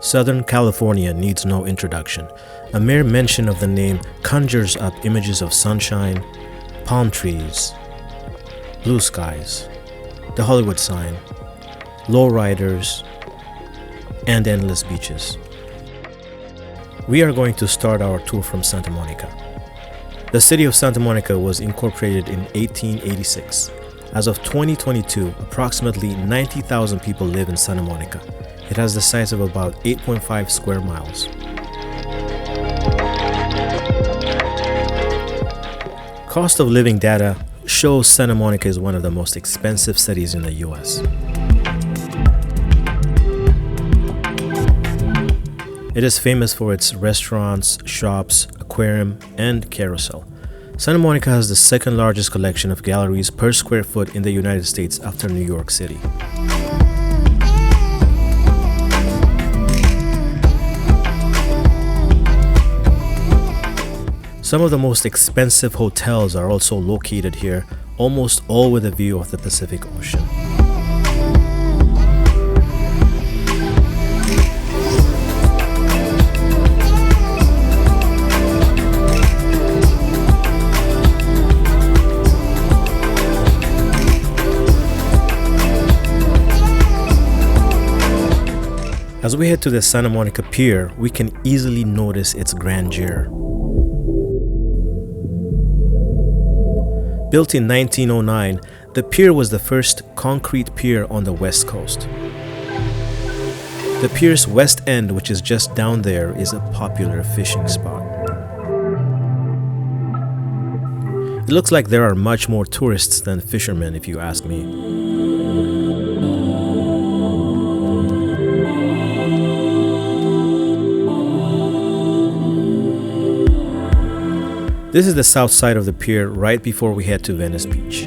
Southern California needs no introduction. A mere mention of the name conjures up images of sunshine, palm trees, blue skies, the Hollywood sign, lowriders, and endless beaches. We are going to start our tour from Santa Monica. The city of Santa Monica was incorporated in 1886. As of 2022, approximately 90,000 people live in Santa Monica. It has the size of about 8.5 square miles. Cost of living data shows Santa Monica is one of the most expensive cities in the US. It is famous for its restaurants, shops, aquarium, and carousel. Santa Monica has the second largest collection of galleries per square foot in the United States after New York City. Some of the most expensive hotels are also located here, almost all with a view of the Pacific Ocean. As we head to the Santa Monica Pier, we can easily notice its grandeur. Built in 1909, the pier was the first concrete pier on the West Coast. The pier's west end, which is just down there, is a popular fishing spot. It looks like there are much more tourists than fishermen, if you ask me. This is the south side of the pier right before we head to Venice Beach.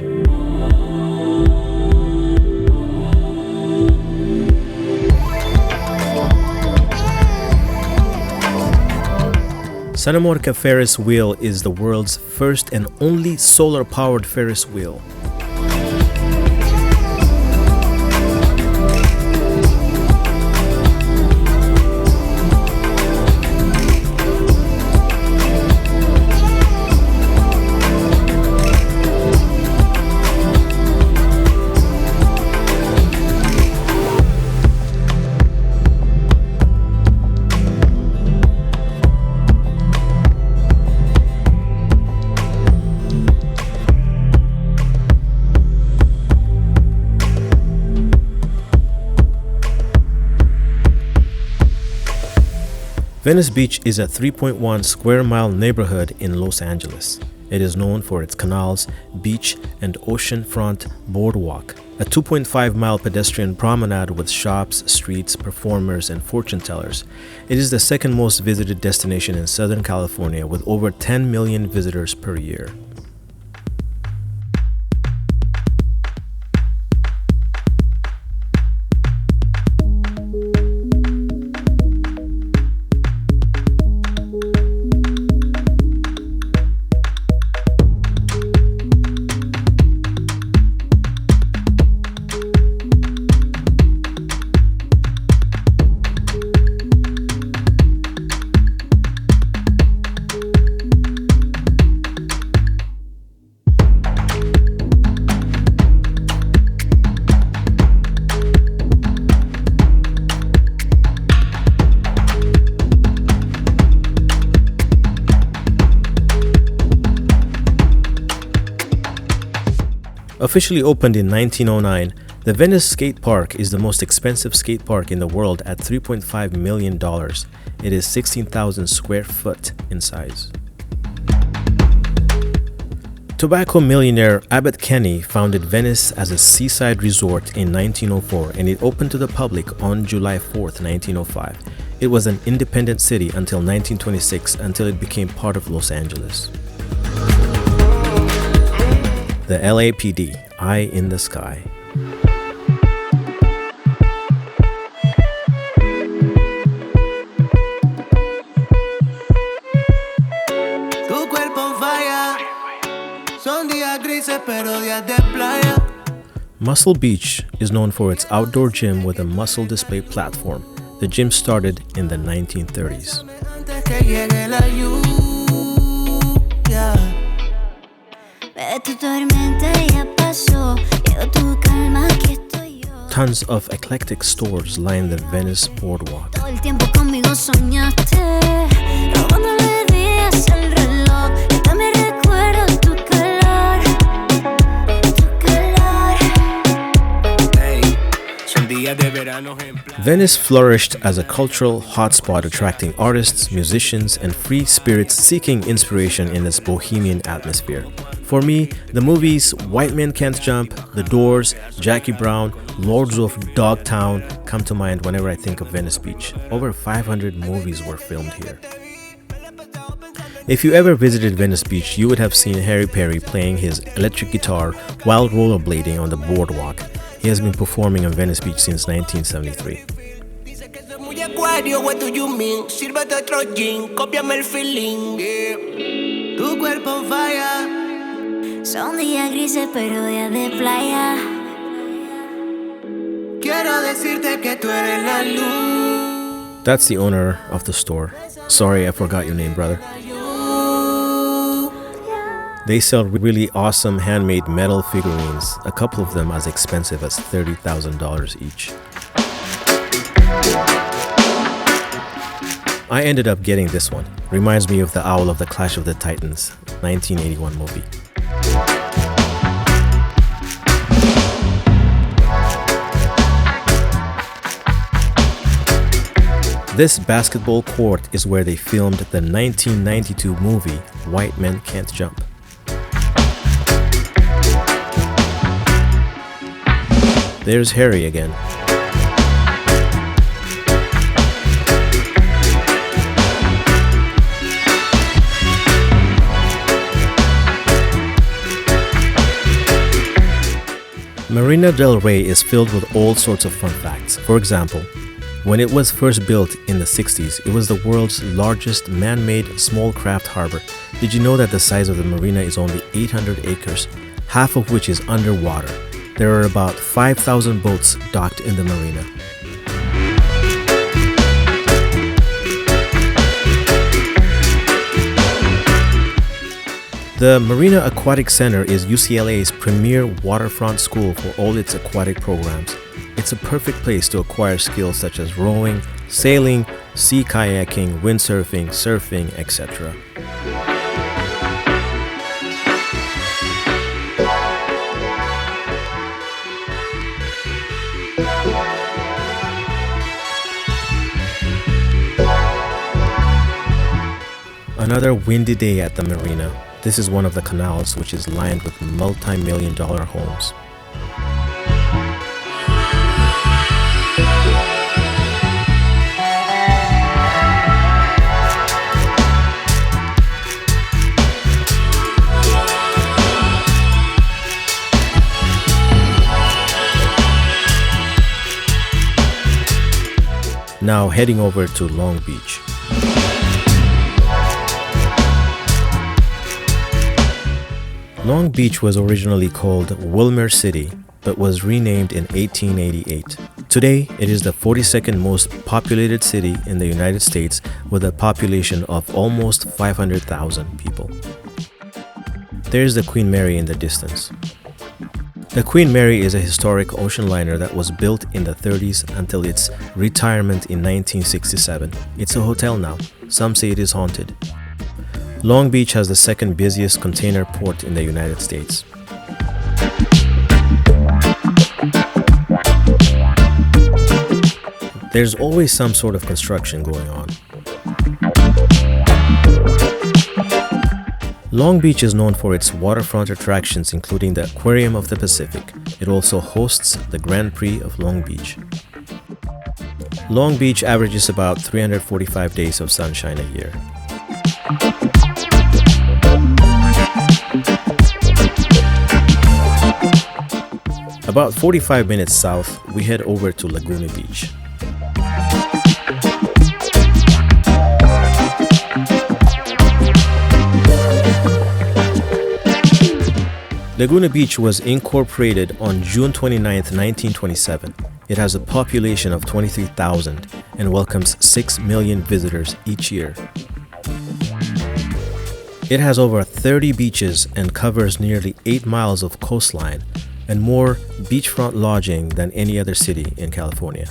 Santa Monica Ferris wheel is the world's first and only solar-powered Ferris wheel. Venice Beach is a 3.1 square mile neighborhood in Los Angeles. It is known for its canals, beach, and oceanfront boardwalk, a 2.5 mile pedestrian promenade with shops, streets, performers, and fortune tellers. It is the second most visited destination in Southern California with over 10 million visitors per year. Officially opened in 1909, the Venice Skate Park is the most expensive skate park in the world at $3.5 million. It is 16,000 square foot in size. Tobacco millionaire Abbott Kinney founded Venice as a seaside resort in 1904, and it opened to the public on July 4th, 1905. It was an independent city until 1926, until it became part of Los Angeles. The LAPD, Eye in the Sky. Muscle Beach is known for its outdoor gym with a muscle display platform. The gym started in the 1930s. Tons of eclectic stores line the Venice boardwalk. Venice flourished as a cultural hotspot, attracting artists, musicians, and free spirits seeking inspiration in its bohemian atmosphere. For me, the movies White Men Can't Jump, The Doors, Jackie Brown, Lords of Dogtown come to mind whenever I think of Venice Beach. Over 500 movies were filmed here. If you ever visited Venice Beach, you would have seen Harry Perry playing his electric guitar while rollerblading on the boardwalk. He has been performing on Venice Beach since 1973. That's the owner of the store. Sorry, I forgot your name, brother. They sell really awesome handmade metal figurines, a couple of them as expensive as $30,000 each. I ended up getting this one. Reminds me of the owl of the Clash of the Titans, 1981 movie. This basketball court is where they filmed the 1992 movie White Men Can't Jump. There's Harry again. Marina del Rey is filled with all sorts of fun facts. For example, when it was first built in the 60s, it was the world's largest man-made small craft harbor. Did you know that the size of the marina is only 800 acres, half of which is underwater? There are about 5,000 boats docked in the marina. The Marina Aquatic Center is UCLA's premier waterfront school for all its aquatic programs. It's a perfect place to acquire skills such as rowing, sailing, sea kayaking, windsurfing, surfing, etc. Another windy day at the marina. This is one of the canals which is lined with multi-million-dollar homes. Now heading over to Long Beach. Long Beach was originally called Wilmer City, but was renamed in 1888. Today, it is the 42nd most populated city in the United States with a population of almost 500,000 people. There's the Queen Mary in the distance. The Queen Mary is a historic ocean liner that was built in the 30s until its retirement in 1967. It's a hotel now. Some say it is haunted. Long Beach has the second busiest container port in the United States. There's always some sort of construction going on. Long Beach is known for its waterfront attractions, including the Aquarium of the Pacific. It also hosts the Grand Prix of Long Beach. Long Beach averages about 345 days of sunshine a year. About 45 minutes south, we head over to Laguna Beach. Laguna Beach was incorporated on June 29, 1927. It has a population of 23,000 and welcomes 6 million visitors each year. It has over 30 beaches and covers nearly 8 miles of coastline and more beachfront lodging than any other city in California.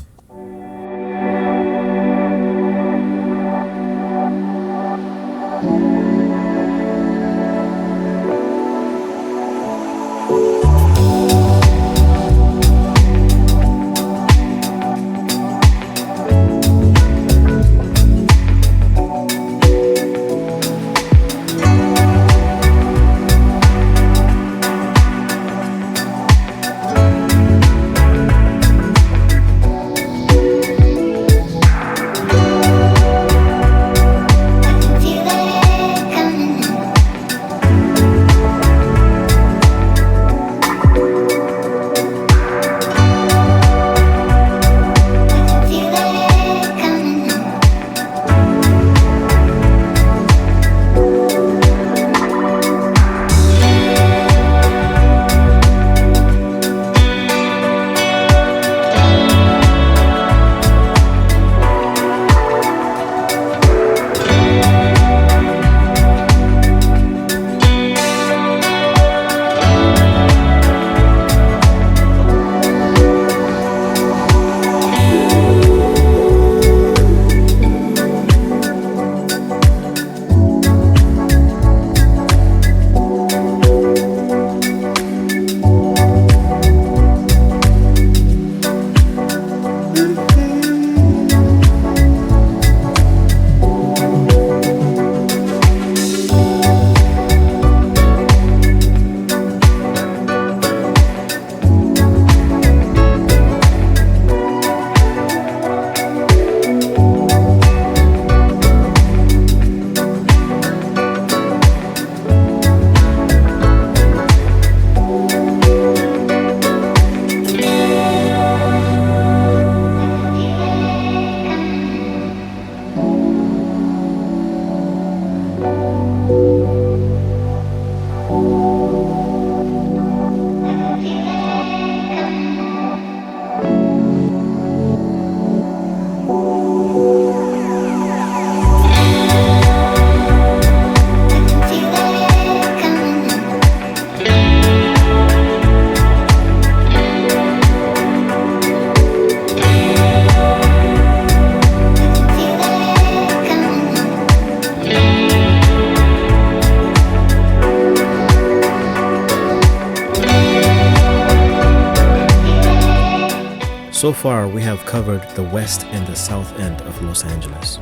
So far, we have covered the west and the south end of Los Angeles.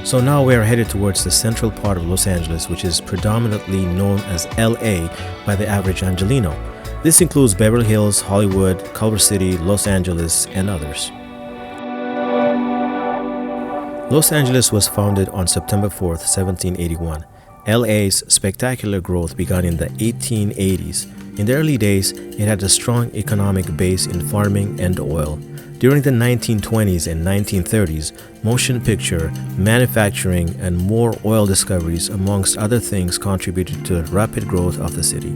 So now we are headed towards the central part of Los Angeles, which is predominantly known as LA by the average Angelino. This includes Beverly Hills, Hollywood, Culver City, Los Angeles, and others. Los Angeles was founded on September 4th, 1781. LA's spectacular growth began in the 1880s. In the early days, it had a strong economic base in farming and oil. During the 1920s and 1930s, motion picture, manufacturing, and more oil discoveries, amongst other things, contributed to the rapid growth of the city.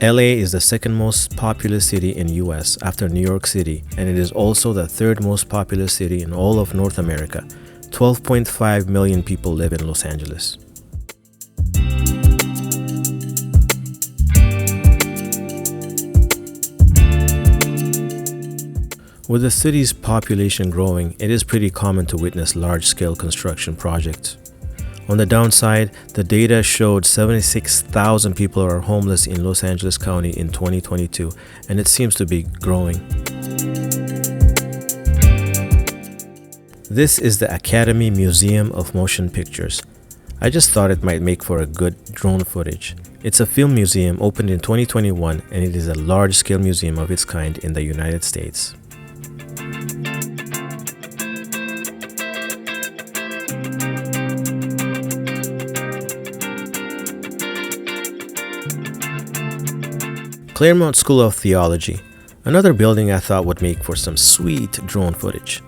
LA is the second most populous city in US after New York City, and it is also the third most populous city in all of North America. 12.5 million people live in Los Angeles. With the city's population growing, it is pretty common to witness large-scale construction projects. On the downside, the data showed 76,000 people are homeless in Los Angeles County in 2022, and it seems to be growing. This is the Academy Museum of Motion Pictures. I just thought it might make for a good drone footage. It's a film museum opened in 2021, and it is a large-scale museum of its kind in the United States. Claremont School of Theology, another building I thought would make for some sweet drone footage.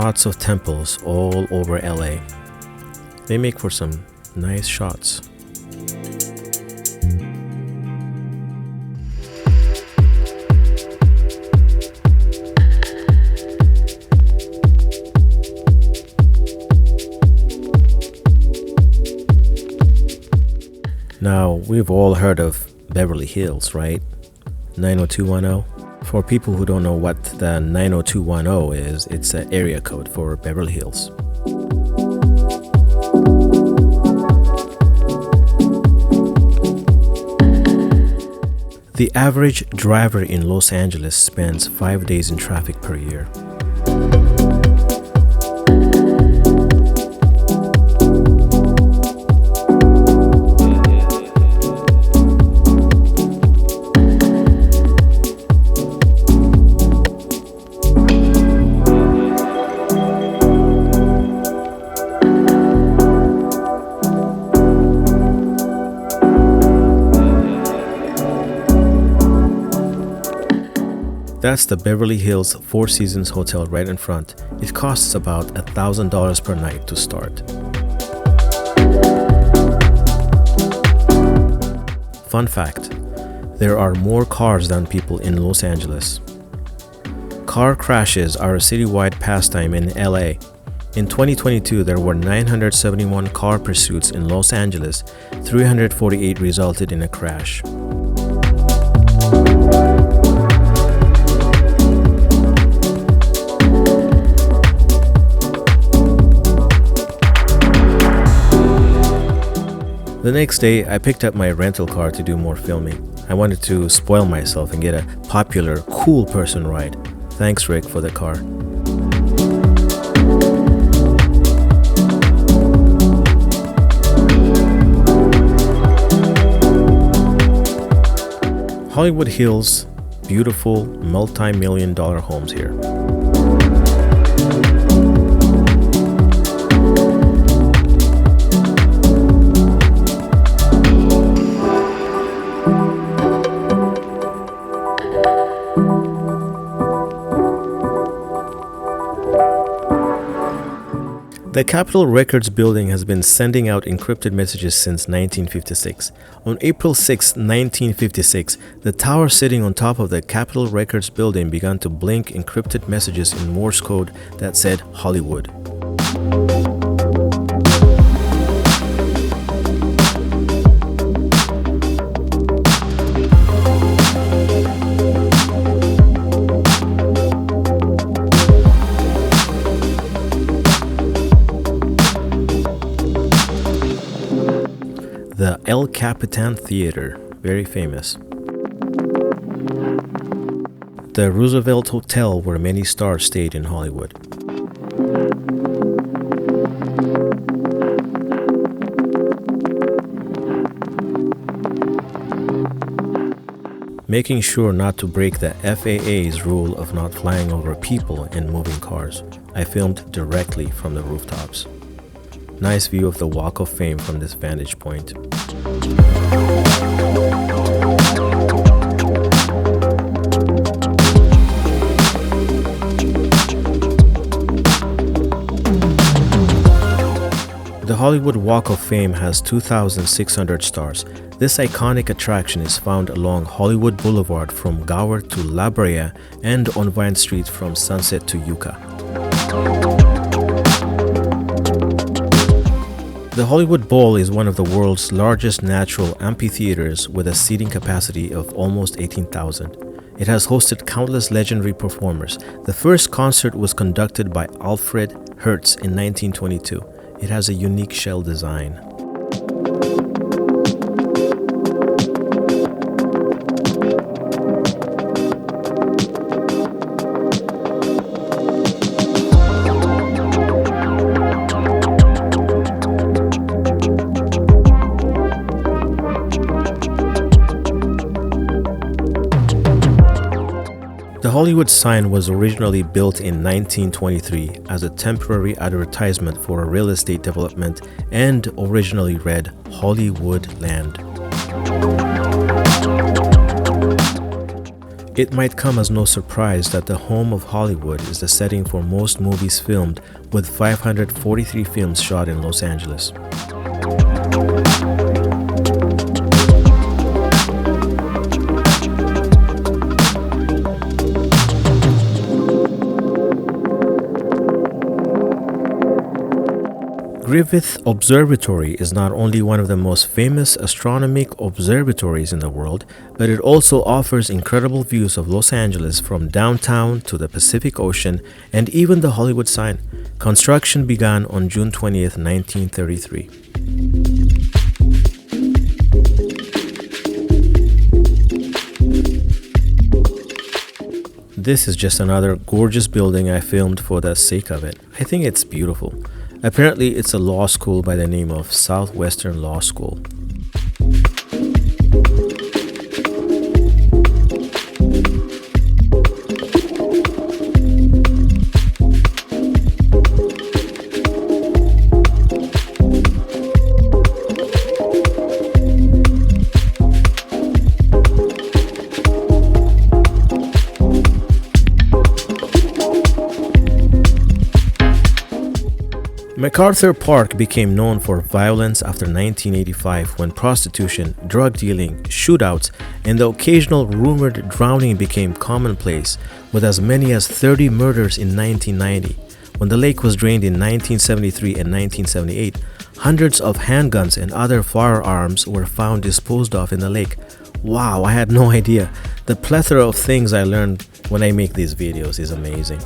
shots of temples all over LA. They make for some nice shots. Now, we've all heard of Beverly Hills, right? 90210. For people who don't know what the 90210 is, it's an area code for Beverly Hills. The average driver in Los Angeles spends 5 days in traffic per year. That's the Beverly Hills Four Seasons Hotel right in front. It costs about $1,000 per night to start. Fun fact, there are more cars than people in Los Angeles. Car crashes are a citywide pastime in LA. In 2022, there were 971 car pursuits in Los Angeles. 348 resulted in a crash. The next day, I picked up my rental car to do more filming. I wanted to spoil myself and get a popular, cool person ride. Thanks, Rick, for the car. Hollywood Hills, beautiful multi-million-dollar homes here. The Capitol Records building has been sending out encrypted messages since 1956. On April 6, 1956, the tower sitting on top of the Capitol Records building began to blink encrypted messages in Morse code that said Hollywood. The El Capitan Theater, very famous. The Roosevelt Hotel, where many stars stayed in Hollywood. Making sure not to break the FAA's rule of not flying over people in moving cars. I filmed directly from the rooftops. Nice view of the Walk of Fame from this vantage point. The Hollywood Walk of Fame has 2,600 stars. This iconic attraction is found along Hollywood Boulevard from Gower to La Brea and on Vine Street from Sunset to Yucca. The Hollywood Bowl is one of the world's largest natural amphitheaters with a seating capacity of almost 18,000. It has hosted countless legendary performers. The first concert was conducted by Alfred Hertz in 1922. It has a unique shell design. The Hollywood sign was originally built in 1923 as a temporary advertisement for a real estate development and originally read Hollywood Land. It might come as no surprise that the home of Hollywood is the setting for most movies filmed, with 543 films shot in Los Angeles. Griffith Observatory is not only one of the most famous astronomic observatories in the world, but it also offers incredible views of Los Angeles from downtown to the Pacific Ocean and even the Hollywood sign. Construction began on June 20th, 1933. This is just another gorgeous building I filmed for the sake of it. I think it's beautiful. Apparently, it's a law school by the name of Southwestern Law School. MacArthur Park became known for violence after 1985 when prostitution, drug dealing, shootouts, and the occasional rumored drowning became commonplace, with as many as 30 murders in 1990. When the lake was drained in 1973 and 1978, hundreds of handguns and other firearms were found disposed of in the lake. Wow, I had no idea. The plethora of things I learned when I make these videos is amazing.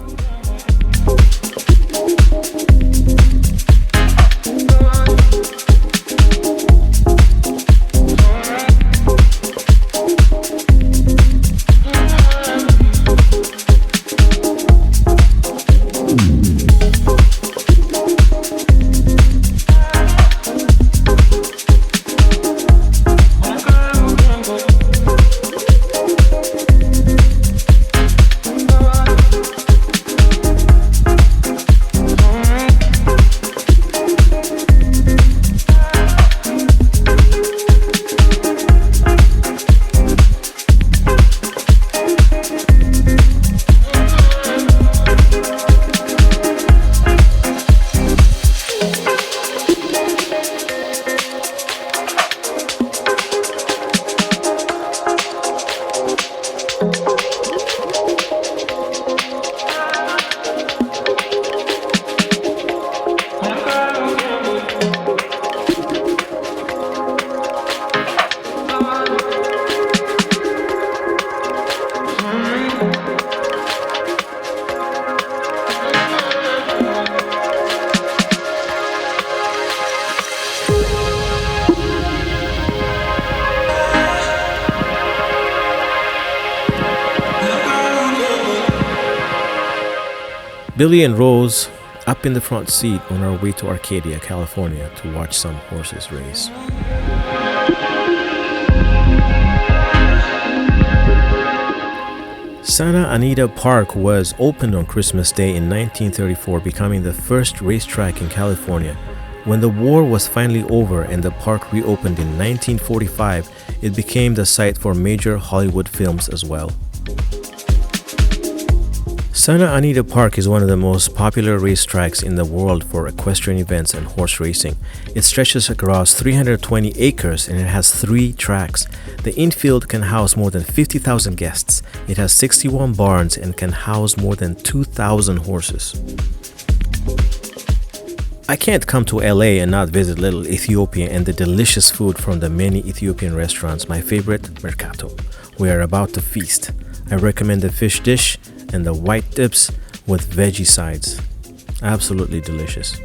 Billy and Rose up in the front seat on our way to Arcadia, California to watch some horses race. Santa Anita Park was opened on Christmas Day in 1934, becoming the first racetrack in California. When the war was finally over and the park reopened in 1945, it became the site for major Hollywood films as well. Santa Anita Park is one of the most popular racetracks in the world for equestrian events and horse racing. It stretches across 320 acres and it has 3 tracks. The infield can house more than 50,000 guests. It has 61 barns and can house more than 2,000 horses. I can't come to LA and not visit Little Ethiopia and the delicious food from the many Ethiopian restaurants. My favorite, Mercato. We are about to feast. I recommend the fish dish and the white dips with veggie sides. Absolutely delicious.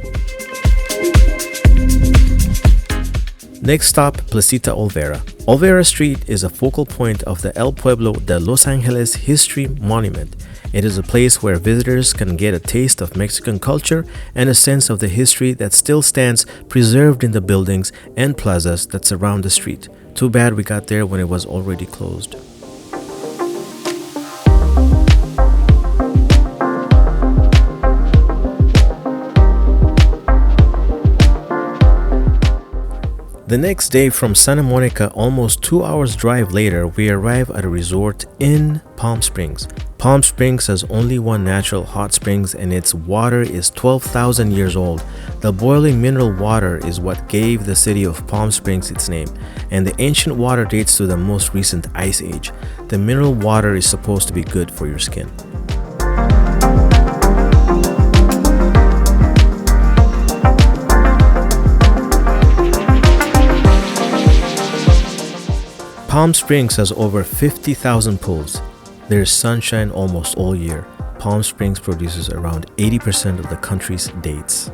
Next stop, Placita Olvera. Olvera Street is a focal point of the El Pueblo de Los Angeles History Monument. It is a place where visitors can get a taste of Mexican culture and a sense of the history that still stands preserved in the buildings and plazas that surround the street. Too bad we got there when it was already closed. The next day from Santa Monica, almost 2 hours drive later, we arrive at a resort in Palm Springs. Palm Springs has only one natural hot springs and its water is 12,000 years old. The boiling mineral water is what gave the city of Palm Springs its name, and the ancient water dates to the most recent ice age. The mineral water is supposed to be good for your skin. Palm Springs has over 50,000 pools. There is sunshine almost all year. Palm Springs produces around 80% of the country's dates.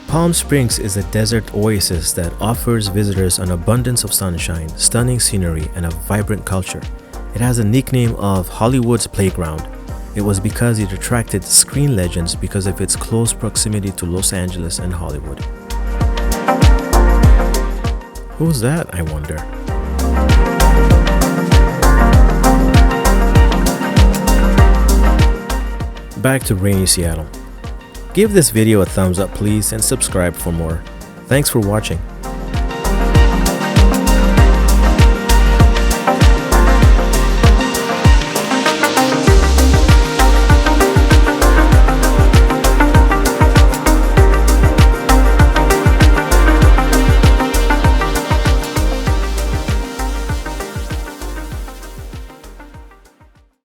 Palm Springs is a desert oasis that offers visitors an abundance of sunshine, stunning scenery, and a vibrant culture. It has a nickname of Hollywood's Playground. It was because it attracted screen legends because of its close proximity to Los Angeles and Hollywood. Who's that, I wonder? Back to rainy Seattle. Give this video a thumbs up please and subscribe for more. Thanks for watching.